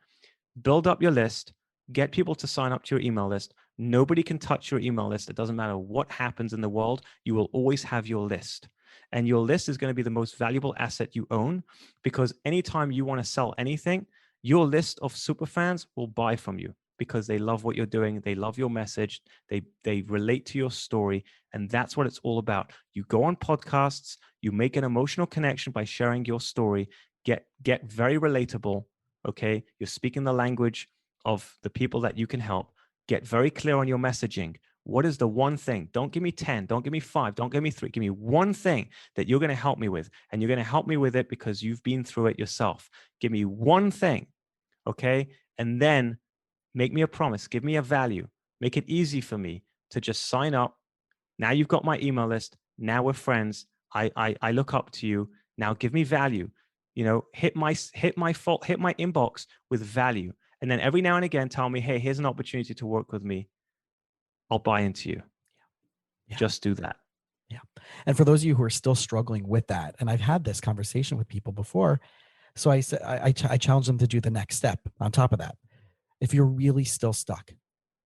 Build up your list. Get people to sign up to your email list. Nobody can touch your email list. It doesn't matter what happens in the world. You will always have your list. And your list is going to be the most valuable asset you own, because anytime you want to sell anything, your list of superfans will buy from you, because they love what you're doing. They love your message. They relate to your story. And that's what it's all about. You go on podcasts, you make an emotional connection by sharing your story, get very relatable. Okay. You're speaking the language of the people that you can help. Get very clear on your messaging. What is the one thing? Don't give me 10. Don't give me 5. Don't give me 3. Give me one thing that you're going to help me with. And you're going to help me with it because you've been through it yourself. Give me one thing. Okay. And then make me a promise. Give me a value. Make it easy for me to just sign up. Now you've got my email list. Now we're friends. I look up to you. Now give me value. Hit my inbox with value. And then every now and again, tell me, hey, here's an opportunity to work with me. I'll buy into you. Yeah. Just do that. Yeah. And for those of you who are still struggling with that, and I've had this conversation with people before, so I said, I challenge them to do the next step on top of that. If you're really still stuck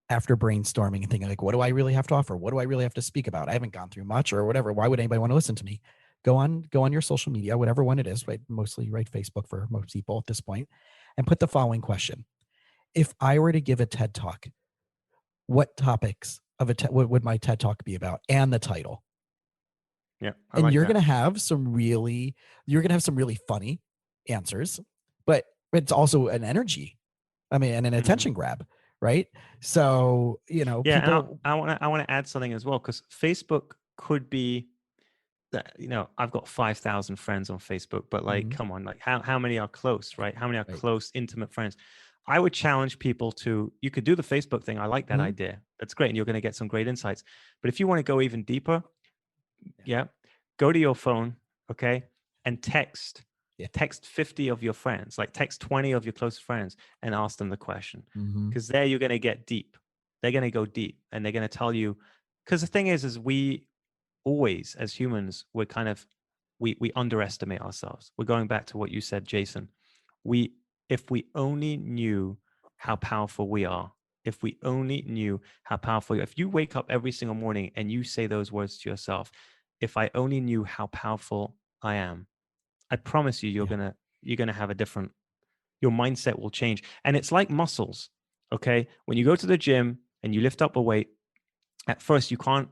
after brainstorming and thinking like, what do I really have to offer? What do I really have to speak about? I haven't gone through much or whatever. Why would anybody want to listen to me? Go on your social media, whatever one it is, right? Mostly Facebook for most people at this point, and put the following question. If I were to give a TED Talk, what topics of what would my TED Talk be about, and the title? Yeah. And you're going to have some really funny answers, but it's also an energy. I mean, and an attention grab, right? So, yeah, people. I want to add something as well, because Facebook could be that, I've got 5,000 friends on Facebook, but like, come on, like how many are close, right? How many are close, intimate friends? I would challenge people to, you could do the Facebook thing. I like that idea. That's great. And you're going to get some great insights. But if you want to go even deeper, go to your phone, okay, and text 50 of your friends, like text 20 of your close friends and ask them the question. Because there you're going to get deep. They're going to go deep and they're going to tell you, because the thing is we always, as humans, we're kind of, we underestimate ourselves. We're going back to what you said, Jason. If we only knew how powerful we are, if we only knew how powerful, if you wake up every single morning and you say those words to yourself, if I only knew how powerful I am, I promise you, you're gonna have a different, your mindset will change. And it's like muscles. Okay. When you go to the gym and you lift up a weight, at first you can't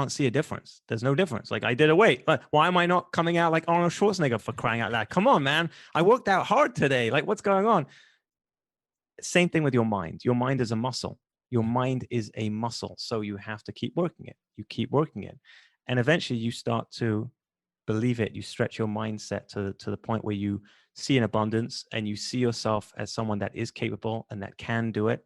see a difference. There's no difference. Like, I did a weight. Why am I not coming out like Arnold Schwarzenegger, for crying out loud? Come on, man. I worked out hard today. Like, what's going on? Same thing with your mind. Your mind is a muscle. Your mind is a muscle. So you have to keep working it. You keep working it. And eventually you start to believe it. You stretch your mindset to the point where you see an abundance and you see yourself as someone that is capable and that can do it.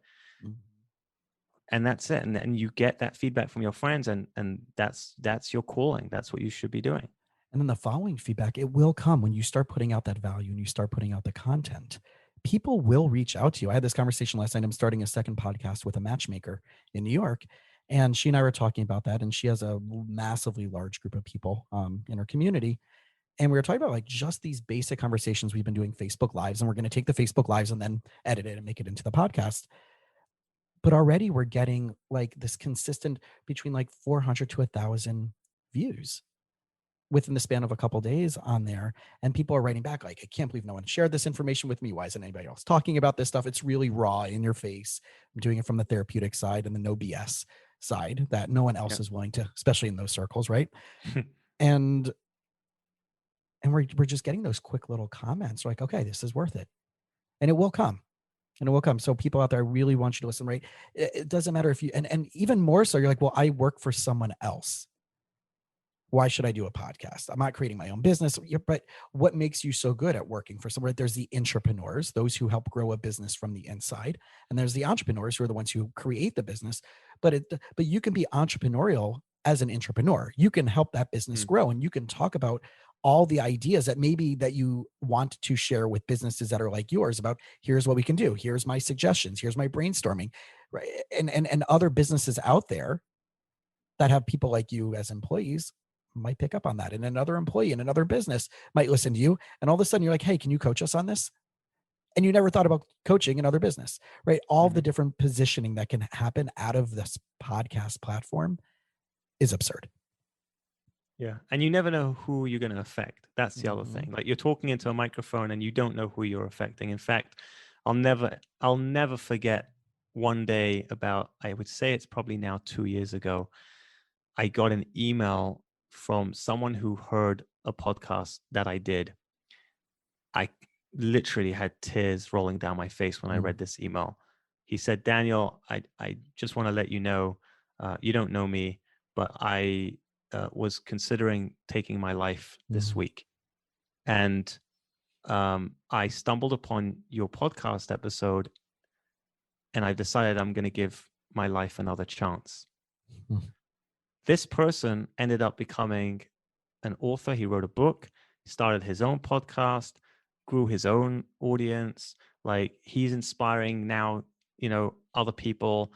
And that's it. And then you get that feedback from your friends, and that's your calling. That's what you should be doing. And then the following feedback, it will come when you start putting out that value and you start putting out the content. people will reach out to you. I had this conversation last night. I'm starting a second podcast with a matchmaker in New York, and she and I were talking about that. And she has a massively large group of people in her community. And we were talking about like just these basic conversations. We've been doing Facebook Lives, and we're going to take the Facebook Lives and then edit it and make it into the podcast. But already we're getting like this consistent between like 400 to 1,000 views within the span of a couple of days on there. And people are writing back like, I can't believe no one shared this information with me. Why isn't anybody else talking about this stuff? It's really raw in your face. I'm doing it from the therapeutic side and the no BS side that no one else is willing to, especially in those circles, right? and we're just getting those quick little comments like, okay, this is worth it. And it will come. And it will come. So people out there, I really want you to listen, right? It doesn't matter if you, and even more so, you're like, well, I work for someone else. Why should I do a podcast? I'm not creating my own business, but what makes you so good at working for someone? There's the entrepreneurs, those who help grow a business from the inside. And there's the entrepreneurs who are the ones who create the business. But you can be entrepreneurial as an entrepreneur. You can help that business grow, and you can talk about all the ideas that maybe that you want to share with businesses that are like yours about, here's what we can do. Here's my suggestions. Here's my brainstorming, right? And other businesses out there that have people like you as employees might pick up on that. And another employee in another business might listen to you. And all of a sudden you're like, hey, can you coach us on this? And you never thought about coaching another business, right? All the different positioning that can happen out of this podcast platform is absurd. Yeah. And you never know who you're going to affect. That's the other thing. Like you're talking into a microphone and you don't know who you're affecting. In fact, I'll never forget one day about, I would say it's probably now 2 years ago, I got an email from someone who heard a podcast that I did. I literally had tears rolling down my face when I read this email. He said, Daniel, I just want to let you know, you don't know me, but I was considering taking my life this week. And I stumbled upon your podcast episode, and I decided I'm going to give my life another chance. This person ended up becoming an author. He wrote a book, started his own podcast, grew his own audience. Like he's inspiring now, other people.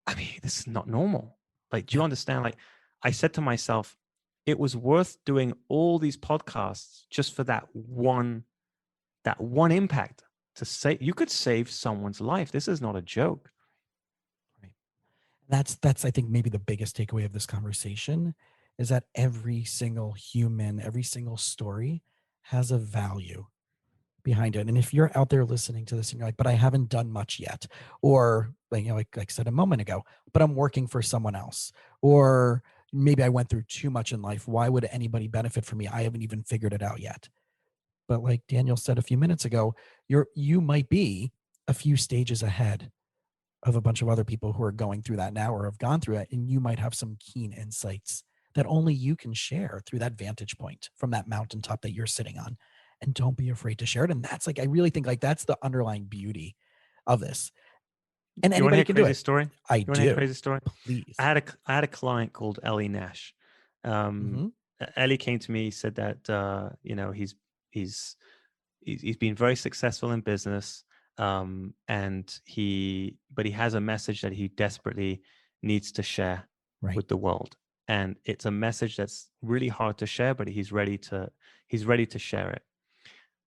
I mean, this is not normal. Like, do you understand? Like I said to myself, it was worth doing all these podcasts just for that one impact to say you could save someone's life. This is not a joke. That's I think maybe the biggest takeaway of this conversation is that every single human, every single story has a value behind it. And if you're out there listening to this and you're like, but I haven't done much yet, or like I said a moment ago, but I'm working for someone else, or maybe I went through too much in life. Why would anybody benefit from me? I haven't even figured it out yet. But like Daniel said a few minutes ago, you might be a few stages ahead of a bunch of other people who are going through that now or have gone through it. And you might have some keen insights that only you can share through that vantage point from that mountaintop that you're sitting on. And don't be afraid to share it. And that's like, I really think like that's the underlying beauty of this. And you anybody can do it. Story? I you do. Want to hear a crazy story? Please. I had a client called Ellie Nash. Ellie came to me, said that he's been very successful in business. But he has a message that he desperately needs to share with the world, and it's a message that's really hard to share, but he's ready to share it.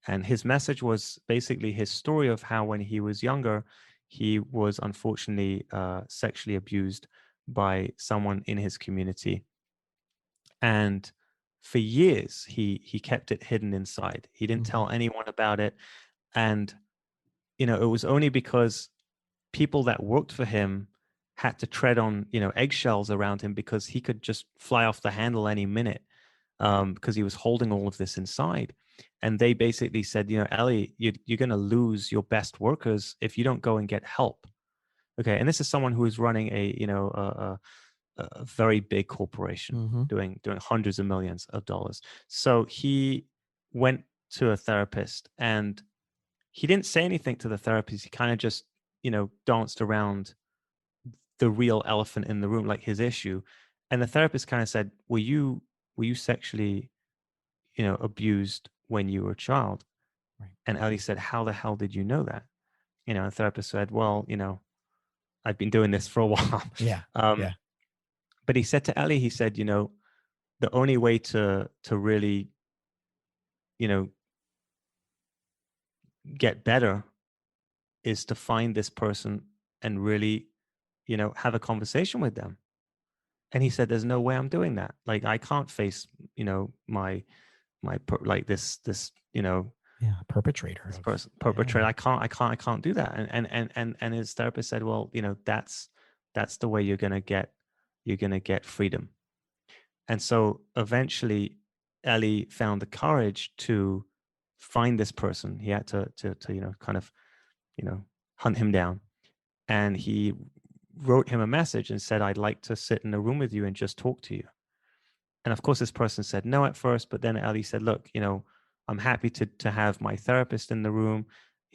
And his message was basically his story of how when he was younger, he was unfortunately sexually abused by someone in his community, and for years he kept it hidden inside. He didn't tell anyone about it, and it was only because people that worked for him had to tread on, eggshells around him because he could just fly off the handle any minute because he was holding all of this inside. And they basically said, Ellie, you're going to lose your best workers if you don't go and get help. Okay. And this is someone who is running a very big corporation doing hundreds of millions of dollars. So he went to a therapist, and he didn't say anything to the therapist. He kind of just, danced around the real elephant in the room, like his issue. And the therapist kind of said, were you sexually, abused when you were a child? Right. And Ellie said, how the hell did you know that? And the therapist said, well, I've been doing this for a while. Yeah. Yeah. But he said to Ellie, he said, the only way to really, get better is to find this person and really, have a conversation with them. And he said, there's no way I'm doing that. Like, I can't face, my this, Yeah. Perpetrator. this person perpetrator. Yeah. I can't do that. And his therapist said, well, that's the way you're going to get freedom. And so eventually Ellie found the courage to find this person. He had to kind of, hunt him down. And he wrote him a message and said, I'd like to sit in a room with you and just talk to you. And of course, this person said no at first, but then Ellie said, look, I'm happy to have my therapist in the room,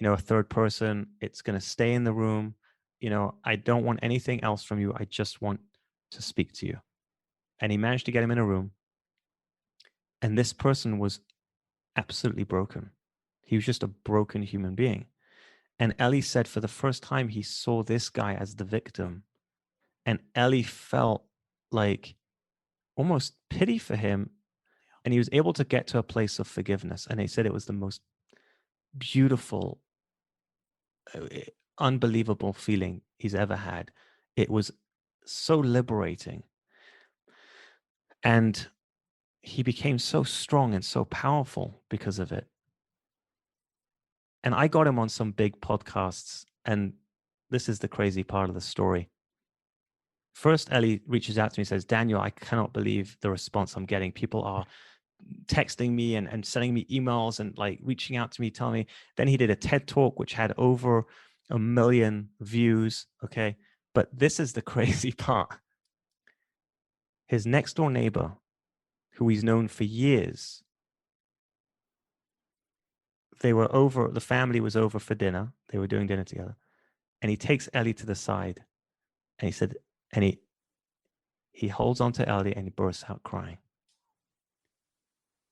a third person. It's going to stay in the room. I don't want anything else from you. I just want to speak to you. And he managed to get him in a room. And this person was absolutely broken. He was just a broken human being. And Ellie said for the first time, he saw this guy as the victim. And Ellie felt like almost pity for him. And he was able to get to a place of forgiveness. And he said it was the most beautiful, unbelievable feeling he's ever had. It was so liberating. And he became so strong and so powerful because of it. And I got him on some big podcasts. And this is the crazy part of the story. First, Ellie reaches out to me and says, Daniel, I cannot believe the response I'm getting. People are texting me and sending me emails and like reaching out to me, telling me. Then he did a TED talk, which had over 1 million views. Okay. But this is the crazy part. His next door neighbor, who he's known for years, the family was over for dinner. They were doing dinner together. And he takes Ellie to the side and he said, and he holds on to Ellie and he bursts out crying.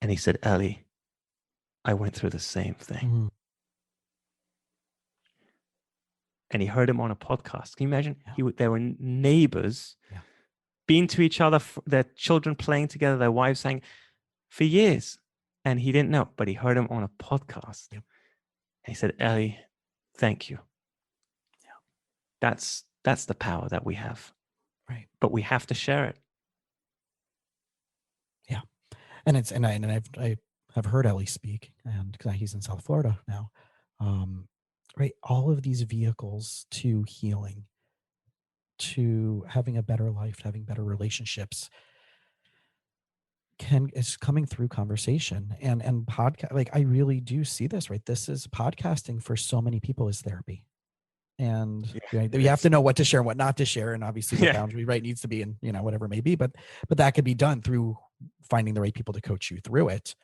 And he said, Ellie, I went through the same thing. Mm-hmm. And he heard him on a podcast. Can you imagine? There were neighbors, Yeah. been to each other, their children playing together, their wives sang for years. And he didn't know, but he heard him on a podcast. Yep. And he said, Ellie, thank you. Yeah. That's the power that we have. Right. But we have to share it. Yeah. And I've heard Ellie speak, and because he's in South Florida now, right? All of these vehicles to healing, to having a better life, to having better relationships, is coming through conversation and podcast. Like, I really do see this, right? This is podcasting for so many people is therapy. And you have to know what to share and what not to share. And obviously the boundary, right, needs to be in, whatever it may be, but that could be done through finding the right people to coach you through it.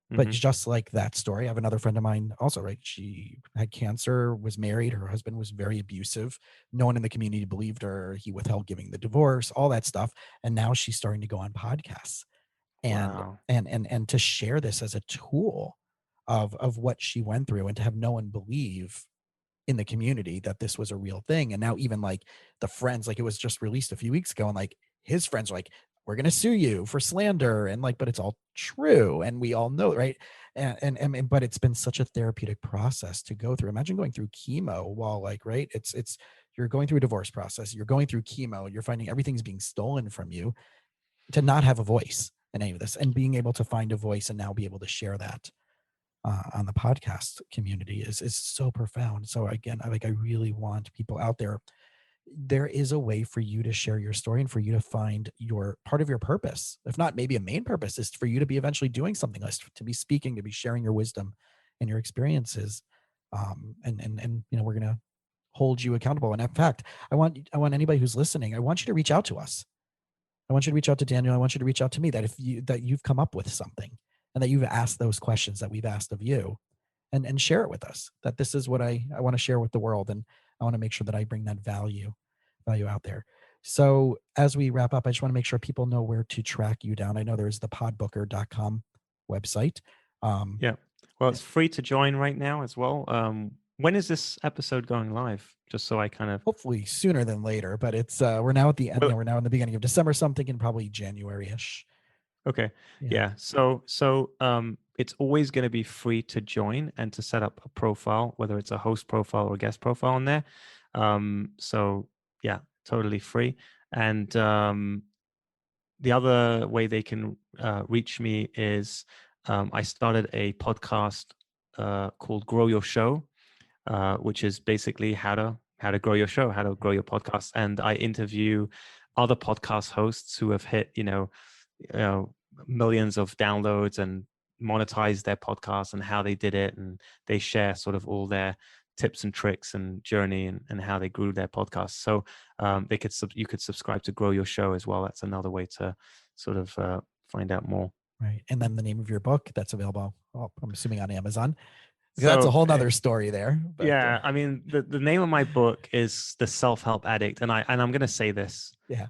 But just like that story, I have another friend of mine also, right? She had cancer, was married. Her husband was very abusive. No one in the community believed her. He withheld giving the divorce, all that stuff. And now she's starting to go on podcasts and to share this as a tool of what she went through, and to have no one believe in the community that this was a real thing. And now even like the friends, like it was just released a few weeks ago, and like his friends are like, we're going to sue you for slander. And like, but it's all true. And we all know, right. And but it's been such a therapeutic process to go through. Imagine going through chemo while like, right. It's, you're going through a divorce process. You're going through chemo. You're finding everything's being stolen from you, to not have a voice in any of this, and being able to find a voice and now be able to share that on the podcast community is so profound. So again, I really want people out there. There is a way for you to share your story and for you to find your part of your purpose. If not, maybe a main purpose is for you to be eventually doing something else, to be speaking, to be sharing your wisdom and your experiences. And we're going to hold you accountable. And in fact, I want anybody who's listening, I want you to reach out to us. I want you to reach out to Daniel. I want you to reach out to me that you've come up with something, and that you've asked those questions that we've asked of you, and share it with us, that this is what I want to share with the world. And I want to make sure that I bring that value out there. So as we wrap up, I just want to make sure people know where to track you down. I know there's the podbooker.com website. Well, it's free to join right now as well. When is this episode going live? Just so I kind of hopefully sooner than later, but it's we're now at the end. Well- We're now in the beginning of December, so I'm thinking probably January-ish. Okay. Yeah. Yeah. So it's always going to be free to join and to set up a profile, whether it's a host profile or a guest profile in there. So yeah, totally free. And the other way they can reach me is I started a podcast called Grow Your Show, which is basically how to grow your show, how to grow your podcast. And I interview other podcast hosts who have hit, millions of downloads and monetized their podcast and how they did it. And they share sort of all their tips and tricks and journey and how they grew their podcast. So you could subscribe to Grow Your Show as well. That's another way to sort of find out more. Right. And then the name of your book that's available, I'm assuming on Amazon. So So, that's a whole nother story there. But, yeah, I mean, the name of my book is The Self-Help Addict, and I'm going to say this. Yeah.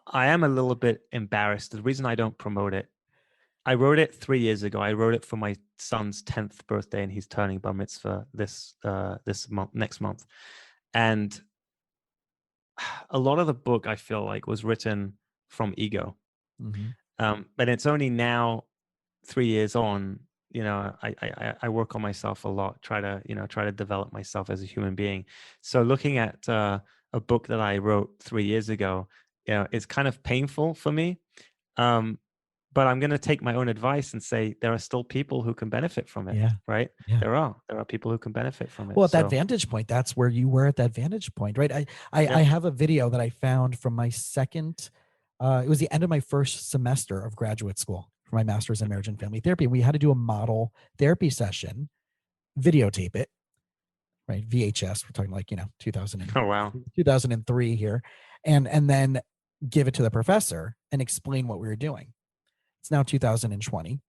I am a little bit embarrassed. The reason I don't promote it, I wrote it 3 years ago. I wrote it for my son's 10th birthday, and he's turning bar mitzvah this month, next month. And a lot of the book I feel like was written from ego, but it's only now 3 years on. I work on myself a lot, try to develop myself as a human being. So looking at a book that I wrote 3 years ago, it's kind of painful for me. But I'm going to take my own advice and say there are still people who can benefit from it. Yeah. Right. Yeah. There are people who can benefit from it. Well, at that vantage point, that's where you were at that vantage point, right? I have a video that I found from my second, it was the end of my first semester of graduate school for my master's in marriage and family therapy. We had to do a model therapy session, videotape it, right? VHS, we're talking like, 2003 here. And then give it to the professor and explain what we were doing. It's now 2020.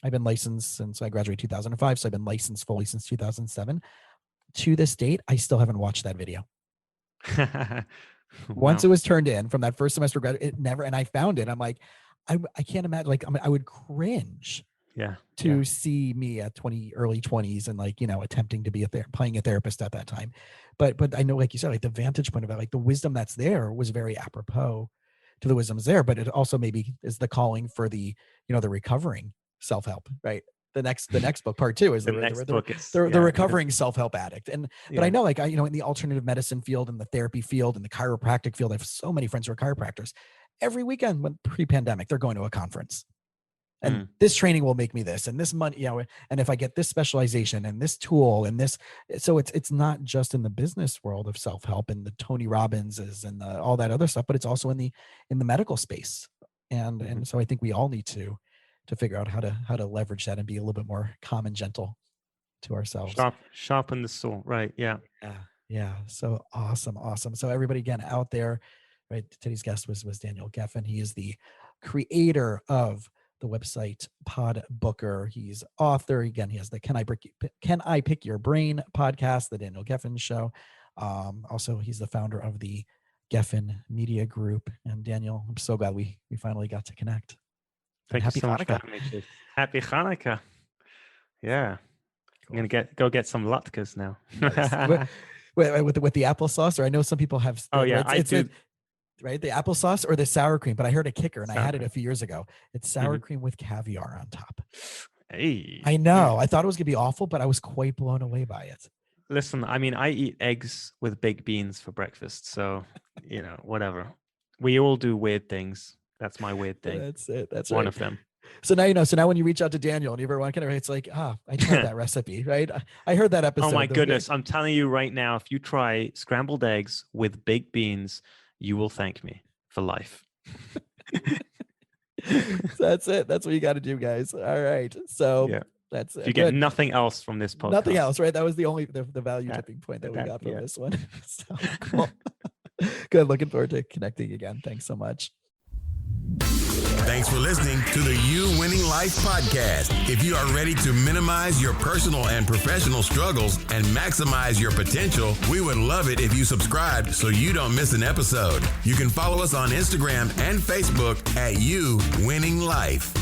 I've been licensed since I graduated 2005. So I've been licensed fully since 2007. To this date, I still haven't watched that video. Once it was turned in from that first semester, it never, and I found it. I'm like, I can't imagine, like, I would cringe to see me at early 20s and like, attempting to be playing a therapist at that time. But I know, like you said, like the vantage point of it, like the wisdom that's there was very apropos to the wisdom's there, but it also maybe is the calling for the, the recovering self-help, right? The next book, part 2, is the recovering self-help addict. But I know, like, in the alternative medicine field and the therapy field and the chiropractic field, I have so many friends who are chiropractors. Every weekend when pre-pandemic, they're going to a conference. And this training will make me this, and this money, and if I get this specialization and this tool and this, so it's not just in the business world of self-help and the Tony Robbinses and all that other stuff, but it's also in the medical space. And so I think we all need to figure out how to leverage that and be a little bit more calm and gentle to ourselves. Sharpen the saw, right? Yeah. Yeah. So awesome. So everybody, again, out there, right? Today's guest was Daniel Gefen. He is the creator of the website PodBooker. He's author. Again, he has the Can I Pick Your Brain podcast, the Daniel Gefen Show. Also, he's the founder of the Gefen Media Group. And Daniel, I'm so glad we finally got to connect. Thank you so much for having me. Happy Hanukkah. Yeah. Cool. I'm going to go get some latkes now. Nice. with the applesauce, or I know some people have. I do. Right, the applesauce or the sour cream, but I heard a kicker, and I had it a few years ago. It's sour cream with caviar on top. Hey, I know. I thought it was gonna be awful, but I was quite blown away by it. Listen, I mean, I eat eggs with baked beans for breakfast, so whatever. We all do weird things. That's my weird thing. That's it. That's one right. of them. So now you know. So now when you reach out to Daniel and you ever want to, it's like, I tried that recipe, right? I heard that episode. Oh my goodness! I'm telling you right now, if you try scrambled eggs with baked beans, you will thank me for life. That's it. That's what you got to do, guys. All right. So that's it. You get nothing else from this podcast. Nothing else, right? That was the only the value tipping point that we got from this one. So cool. Good. Looking forward to connecting again. Thanks so much. Thanks for listening to the You Winning Life podcast. If you are ready to minimize your personal and professional struggles and maximize your potential, we would love it if you subscribe so you don't miss an episode. You can follow us on Instagram and Facebook at You Winning Life.